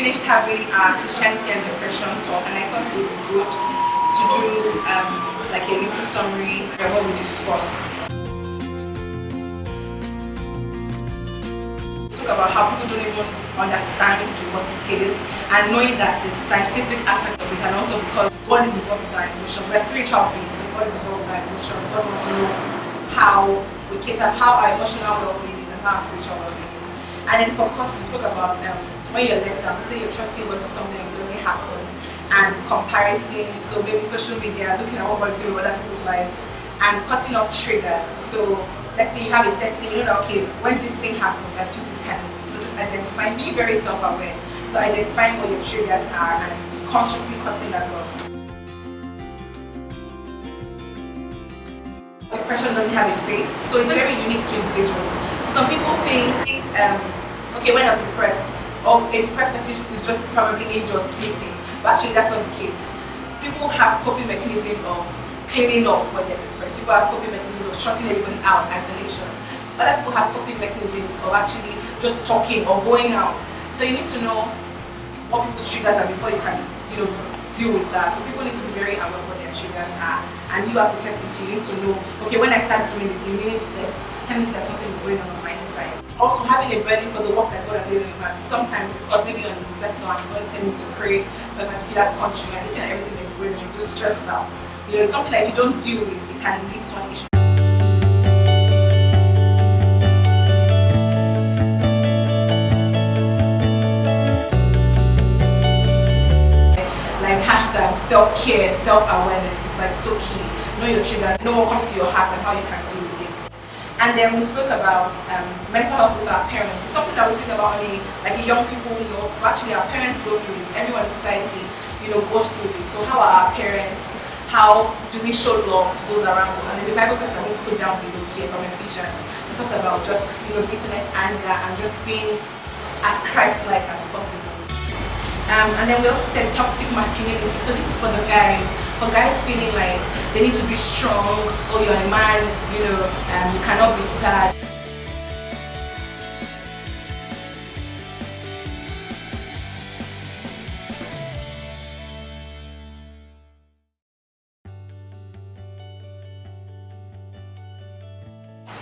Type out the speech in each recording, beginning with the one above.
finished having our Christianity and depression talk, and I thought it would be good to do like a little summary of what we discussed. Talk about how people don't even understand what it is, and knowing that there's a scientific aspect of it, and also because God is involved with our emotions. We're spiritual beings, so God is involved with our emotions. God wants to know how we cater, how our emotional well-being is and how our spiritual well-being is. And then of course we spoke about when you're let down, so say you're trusting God for something and it doesn't happen, and comparison, so maybe social media, looking at what was doing with other people's lives, and cutting off triggers. So let's say you have a setting, you know, okay, when this thing happens, I feel this kind of way. So just identifying, being very self-aware. So identifying what your triggers are and consciously cutting that off. Depression doesn't have a face, so it's very unique to individuals. So some people think okay, when I'm depressed, or a depressed person is just probably indoors sleeping, but actually that's not the case. People have coping mechanisms of cleaning up when they're depressed. People have coping mechanisms of shutting everybody out, isolation. Other people have coping mechanisms of actually just talking or going out. So you need to know what people's triggers are before you can, you know, deal with that. So people need to be very aware of what their triggers are. And you as a person too, you need to know, okay, when I start doing this, it means there's tendency that something is going on my inside. Also having a burden for the work that God has laid on your heart. So sometimes because maybe you're an intercessor and God is telling you to pray for a particular country and looking at everything that's going on, you're just stressed out. You know, it's something that if you don't deal with, it can lead to an issue. Like hashtag self-care, self-awareness is like so key. Know your triggers, know what comes to your heart and how you can deal with it. And then we spoke about mental health with our parents. It's something that we speak about only like a young people note, but actually our parents go through this. Everyone in society, you know, goes through this. So how are our parents? How do we show love to those around us? And there's a Bible verse I need to put down below here from Ephesians. It talks about just, you know, bitterness, anger, and just being as Christ-like as possible. And then we also said toxic masculinity. So this is for the guys. For guys feeling like they need to be strong, or you're a man, you know, you cannot be sad.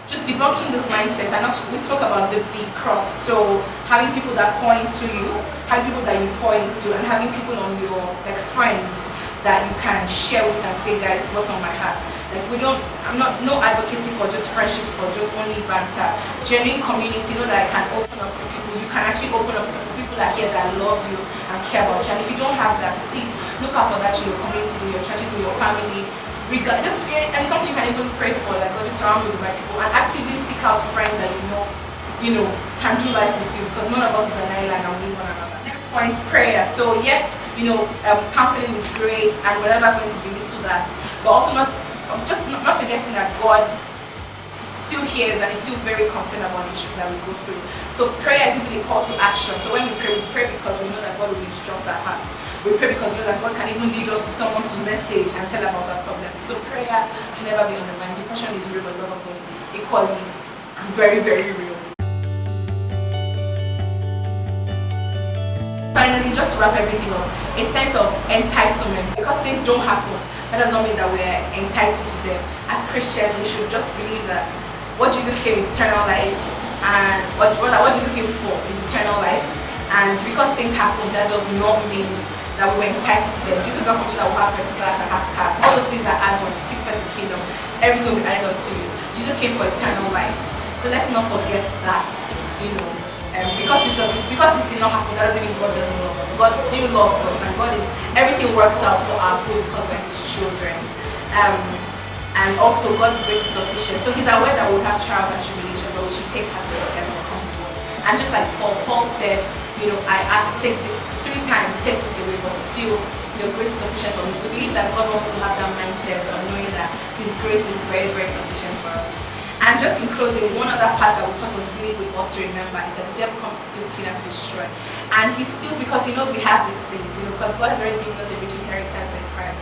Just debunking those mindsets, and we spoke about the big cross. So having people that point to you, having people that you point to, and having people on your like friends that you can share with and say, guys, what's on my heart. Like no advocacy for just friendships, for just only banter. Genuine community, know that I can open up to people. You can actually open up to people. People are here that love you and care about you. And if you don't have that, please look out for that in your communities, in your churches, in your family. And it's something you can even pray for, like God just surround you with the right people, and actively seek out friends that you know can do life with you, because none of us is an island and we need one another. Next point, prayer. So yes, you know, counseling is great, and we're never going to be to that, but also not forgetting that God still hears and is still very concerned about the issues that we go through. So prayer is even a call to action. So when we pray because we know that God will instruct our hearts. We pray because we know that God can even lead us to someone's message and tell about our problems. So prayer should never be on the mind. Depression is real, but love of God is equally very, very real. Finally, just to wrap everything up, a sense of entitlement. Because things don't happen, that does not mean that we're entitled to them. As Christians, we should just believe that what Jesus came is eternal life, and what Jesus came for is eternal life. And because things happen, that does not mean that we were entitled to them. Jesus don't come to that we have first class and have cars. All those things are added on. Seek first the kingdom. Everything will be added on to you. Jesus came for eternal life. So let's not forget that, you know. Because this did not happen, that doesn't mean God doesn't love us. God still loves us, and everything works out for our good because we're His children. And also God's grace is sufficient. So He's aware that we'll have trials and tribulations, but we should take heart with us as we come forward. And just like Paul said, you know, I asked, take this 3 times, take this away, but still your grace is sufficient for me. We believe that God wants us to have that mindset of knowing that His grace is very, very sufficient for us. And just in closing, one other part that we thought was really good for us to remember is that the devil comes to steal, kill, and to destroy. And he steals because he knows we have these things, you know, because God has already given us a rich inheritance in Christ.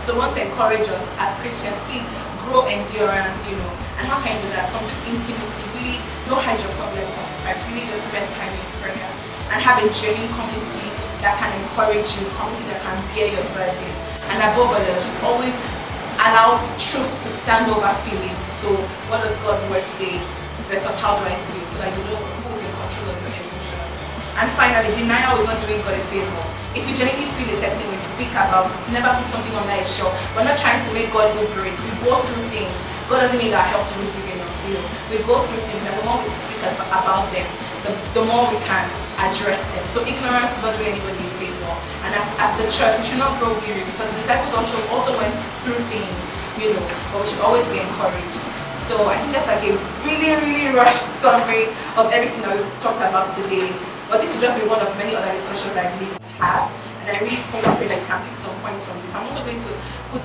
So I want to encourage us as Christians, please grow endurance, you know. And how can you do that? From just intimacy, really don't hide your problems from Christ, really just spend time in prayer and have a genuine community that can encourage you, community that can bear your burden, and above all, just always allow truth to stand over feelings. So what does God's word say versus how do I feel, so that you know who is in control of your emotions. And finally, denial is not doing God a favor. If you genuinely feel a certain way, speak about it. Never put something under a shell. We're not trying to make God look great. We go through things. God doesn't need our help to look big enough. We go through things, and the more we speak about them, the more we can address them. So ignorance is not doing anybody a favor. And as the church, we should not grow weary, because the disciples also went through things, but we should always be encouraged. So I think that's like a really, really rushed summary of everything that we talked about today. But this will just be one of many other discussions that I believe we have. And I really hope that you can pick some points from this. I'm also going to put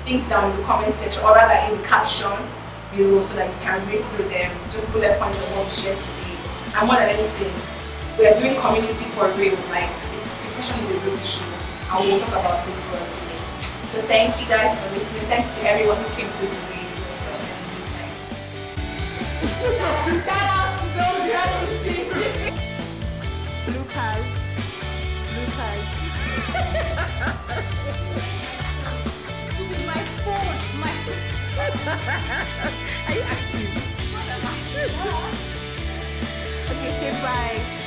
things down in the comment section, or rather in the caption below, so that you can read through them. Just bullet points of what we shared today. And more than anything, we are doing community for real. Like, depression is a real issue, and we'll talk about it God's name. So thank you guys for listening. Thank you to everyone who came through today. It was such an amazing time. Shout out to those who had to see me. Bloopers. My phone. Are you active? Okay, say bye.